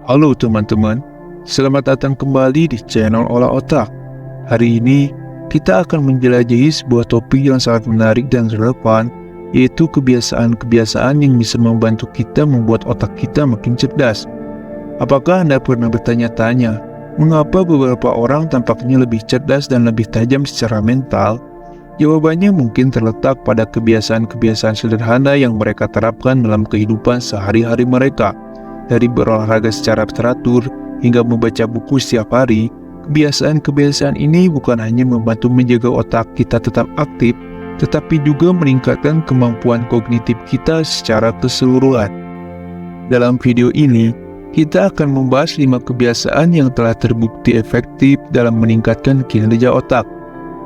Halo teman-teman, selamat datang kembali di channel Olah Otak. Hari ini, kita akan menjelajahi sebuah topik yang sangat menarik dan relevan, yaitu kebiasaan-kebiasaan yang bisa membantu kita membuat otak kita makin cerdas. Apakah Anda pernah bertanya-tanya, mengapa beberapa orang tampaknya lebih cerdas dan lebih tajam secara mental? Jawabannya mungkin terletak pada kebiasaan-kebiasaan sederhana yang mereka terapkan dalam kehidupan sehari-hari mereka. Dari berolahraga secara teratur hingga membaca buku setiap hari, kebiasaan-kebiasaan ini bukan hanya membantu menjaga otak kita tetap aktif, tetapi juga meningkatkan kemampuan kognitif kita secara keseluruhan. Dalam video ini, kita akan membahas 5 kebiasaan yang telah terbukti efektif dalam meningkatkan kinerja otak.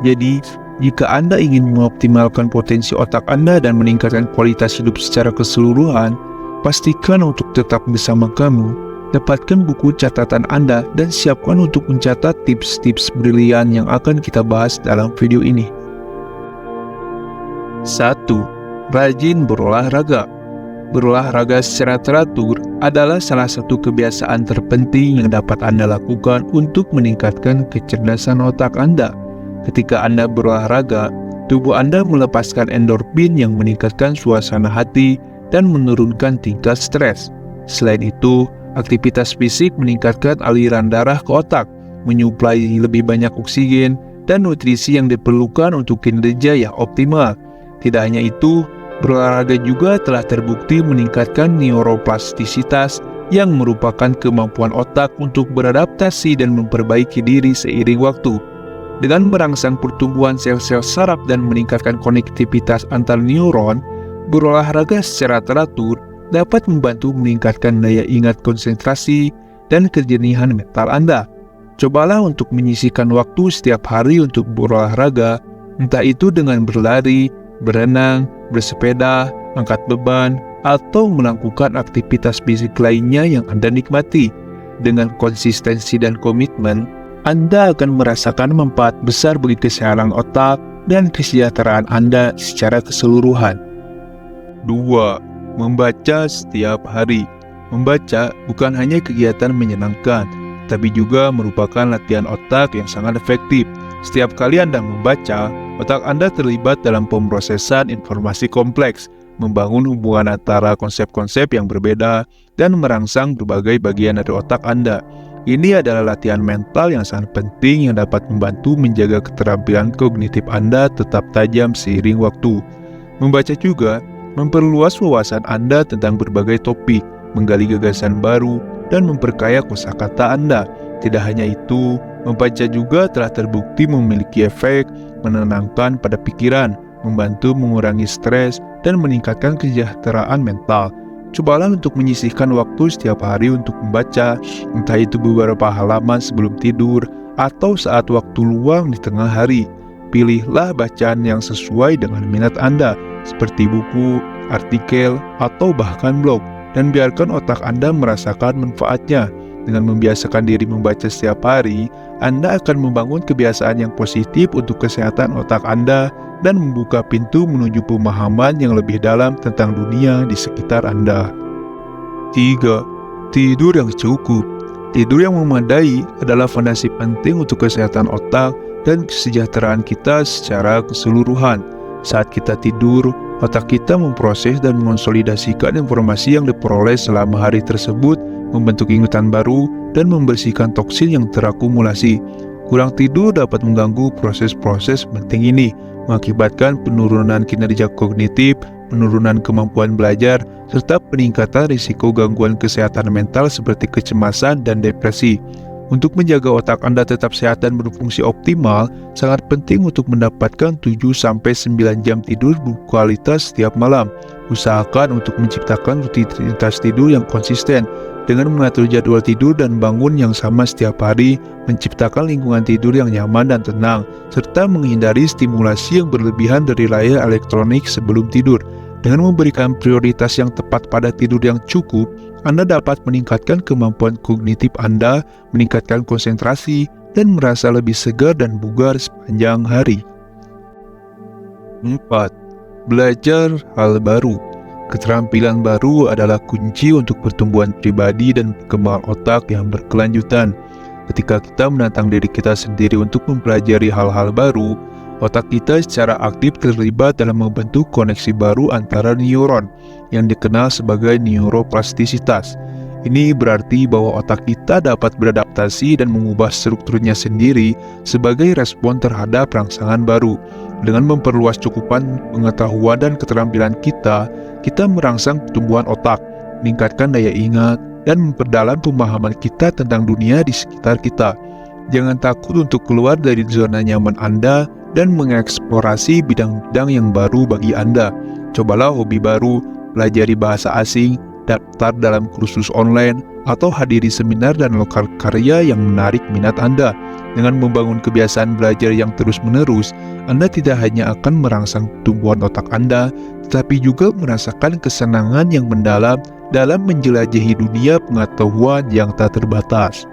Jadi, jika Anda ingin mengoptimalkan potensi otak Anda dan meningkatkan kualitas hidup secara keseluruhan, pastikan untuk tetap bersama kami, dapatkan buku catatan Anda dan siapkan untuk mencatat tips-tips brilian yang akan kita bahas dalam video ini. 1. Rajin berolahraga. Berolahraga secara teratur adalah salah satu kebiasaan terpenting yang dapat Anda lakukan untuk meningkatkan kecerdasan otak Anda. Ketika Anda berolahraga, tubuh Anda melepaskan endorfin yang meningkatkan suasana hati dan menurunkan tingkat stres. Selain itu, aktivitas fisik meningkatkan aliran darah ke otak, menyuplai lebih banyak oksigen dan nutrisi yang diperlukan untuk kinerja yang optimal. Tidak hanya itu, berolahraga juga telah terbukti meningkatkan neuroplastisitas yang merupakan kemampuan otak untuk beradaptasi dan memperbaiki diri seiring waktu. Dengan merangsang pertumbuhan sel-sel saraf dan meningkatkan konektivitas antar neuron, berolahraga secara teratur dapat membantu meningkatkan daya ingat konsentrasi dan kejernihan mental Anda. Cobalah untuk menyisihkan waktu setiap hari untuk berolahraga, entah itu dengan berlari, berenang, bersepeda, angkat beban, atau melakukan aktivitas fisik lainnya yang Anda nikmati. Dengan konsistensi dan komitmen, Anda akan merasakan manfaat besar bagi kesehatan otak dan kesejahteraan Anda secara keseluruhan. 2. Membaca setiap hari. Membaca bukan hanya kegiatan menyenangkan, tapi juga merupakan latihan otak yang sangat efektif. Setiap kali Anda membaca, otak Anda terlibat dalam pemrosesan informasi kompleks, membangun hubungan antara konsep-konsep yang berbeda, dan merangsang berbagai bagian dari otak Anda. Ini adalah latihan mental yang sangat penting yang dapat membantu menjaga keterampilan kognitif Anda tetap tajam seiring waktu. Membaca juga memperluas wawasan Anda tentang berbagai topik, menggali gagasan baru, dan memperkaya kosakata Anda. Tidak hanya itu, membaca juga telah terbukti memiliki efek menenangkan pada pikiran, membantu mengurangi stres, dan meningkatkan kesejahteraan mental. Cobalah untuk menyisihkan waktu setiap hari untuk membaca, entah itu beberapa halaman sebelum tidur, atau saat waktu luang di tengah hari. Pilihlah bacaan yang sesuai dengan minat Anda, seperti buku, artikel, atau bahkan blog, dan biarkan otak Anda merasakan manfaatnya. Dengan membiasakan diri membaca setiap hari, Anda akan membangun kebiasaan yang positif untuk kesehatan otak Anda dan membuka pintu menuju pemahaman yang lebih dalam tentang dunia di sekitar Anda. 3. Tidur yang cukup. Tidur yang memadai adalah fondasi penting untuk kesehatan otak dan kesejahteraan kita secara keseluruhan. Saat kita tidur, otak kita memproses dan mengonsolidasikan informasi yang diperoleh selama hari tersebut, membentuk ingatan baru, dan membersihkan toksin yang terakumulasi. Kurang tidur dapat mengganggu proses-proses penting ini, mengakibatkan penurunan kinerja kognitif, penurunan kemampuan belajar, serta peningkatan risiko gangguan kesehatan mental seperti kecemasan dan depresi. Untuk menjaga otak Anda tetap sehat dan berfungsi optimal, sangat penting untuk mendapatkan 7-9 jam tidur berkualitas setiap malam. Usahakan untuk menciptakan rutinitas tidur yang konsisten, dengan mengatur jadwal tidur dan bangun yang sama setiap hari, menciptakan lingkungan tidur yang nyaman dan tenang, serta menghindari stimulasi yang berlebihan dari layar elektronik sebelum tidur. Dengan memberikan prioritas yang tepat pada tidur yang cukup, Anda dapat meningkatkan kemampuan kognitif Anda, meningkatkan konsentrasi, dan merasa lebih segar dan bugar sepanjang hari. 4. Belajar hal baru. Keterampilan baru adalah kunci untuk pertumbuhan pribadi dan perkembangan otak yang berkelanjutan. Ketika kita menantang diri kita sendiri untuk mempelajari hal-hal baru, otak kita secara aktif terlibat dalam membentuk koneksi baru antara neuron yang dikenal sebagai neuroplastisitas. Ini berarti bahwa otak kita dapat beradaptasi dan mengubah strukturnya sendiri sebagai respon terhadap rangsangan baru. Dengan memperluas cakupan pengetahuan dan keterampilan kita merangsang pertumbuhan otak, meningkatkan daya ingat, dan memperdalam pemahaman kita tentang dunia di sekitar kita. Jangan takut untuk keluar dari zona nyaman Anda dan mengeksplorasi bidang-bidang yang baru bagi Anda. Cobalah hobi baru, pelajari bahasa asing, daftar dalam kursus online, atau hadiri seminar dan lokal karya yang menarik minat Anda. Dengan membangun kebiasaan belajar yang terus-menerus, Anda tidak hanya akan merangsang pertumbuhan otak Anda, tetapi juga merasakan kesenangan yang mendalam dalam menjelajahi dunia pengetahuan yang tak terbatas.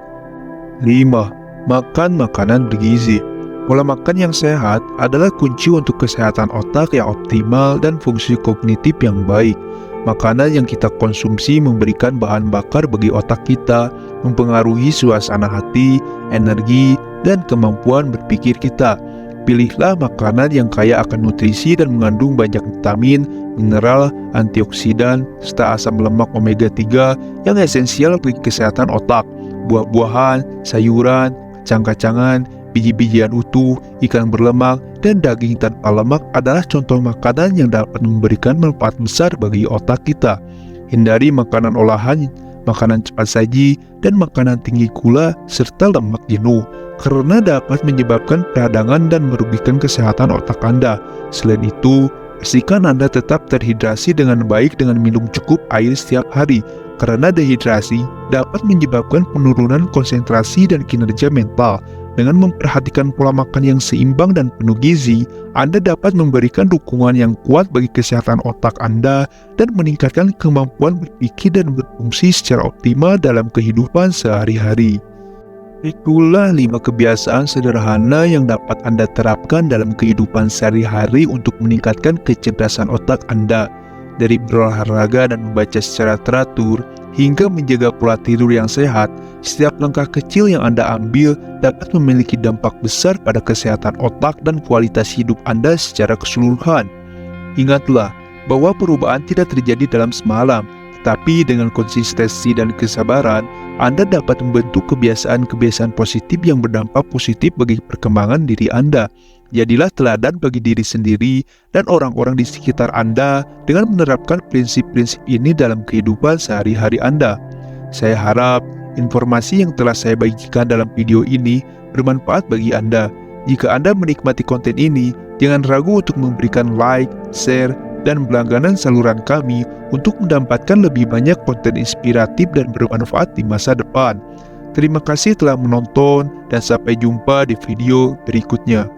5. Makan makanan bergizi. Pola makan yang sehat adalah kunci untuk kesehatan otak yang optimal dan fungsi kognitif yang baik. Makanan yang kita konsumsi memberikan bahan bakar bagi otak kita, mempengaruhi suasana hati, energi, dan kemampuan berpikir kita. Pilihlah makanan yang kaya akan nutrisi dan mengandung banyak vitamin, mineral, antioksidan, serta asam lemak omega 3 yang esensial bagi kesehatan otak. Buah-buahan, sayuran, kacang-kacangan, biji-bijian utuh, ikan berlemak, dan daging tanpa lemak adalah contoh makanan yang dapat memberikan manfaat besar bagi otak kita. Hindari makanan olahan, makanan cepat saji, dan makanan tinggi gula serta lemak jenuh, karena dapat menyebabkan peradangan dan merugikan kesehatan otak Anda. Selain itu, pastikan Anda tetap terhidrasi dengan baik dengan minum cukup air setiap hari, karena dehidrasi dapat menyebabkan penurunan konsentrasi dan kinerja mental. Dengan memperhatikan pola makan yang seimbang dan penuh gizi, Anda dapat memberikan dukungan yang kuat bagi kesehatan otak Anda dan meningkatkan kemampuan berpikir dan berfungsi secara optimal dalam kehidupan sehari-hari. Itulah 5 kebiasaan sederhana yang dapat Anda terapkan dalam kehidupan sehari-hari untuk meningkatkan kecerdasan otak Anda. Dari berolahraga dan membaca secara teratur, hingga menjaga pola tidur yang sehat, setiap langkah kecil yang Anda ambil dapat memiliki dampak besar pada kesehatan otak dan kualitas hidup Anda secara keseluruhan. Ingatlah bahwa perubahan tidak terjadi dalam semalam, tetapi dengan konsistensi dan kesabaran, Anda dapat membentuk kebiasaan-kebiasaan positif yang berdampak positif bagi perkembangan diri Anda. Jadilah teladan bagi diri sendiri dan orang-orang di sekitar Anda dengan menerapkan prinsip-prinsip ini dalam kehidupan sehari-hari Anda. Saya harap informasi yang telah saya bagikan dalam video ini bermanfaat bagi Anda. Jika Anda menikmati konten ini, jangan ragu untuk memberikan like, share, dan berlangganan saluran kami untuk mendapatkan lebih banyak konten inspiratif dan bermanfaat di masa depan. Terima kasih telah menonton dan sampai jumpa di video berikutnya.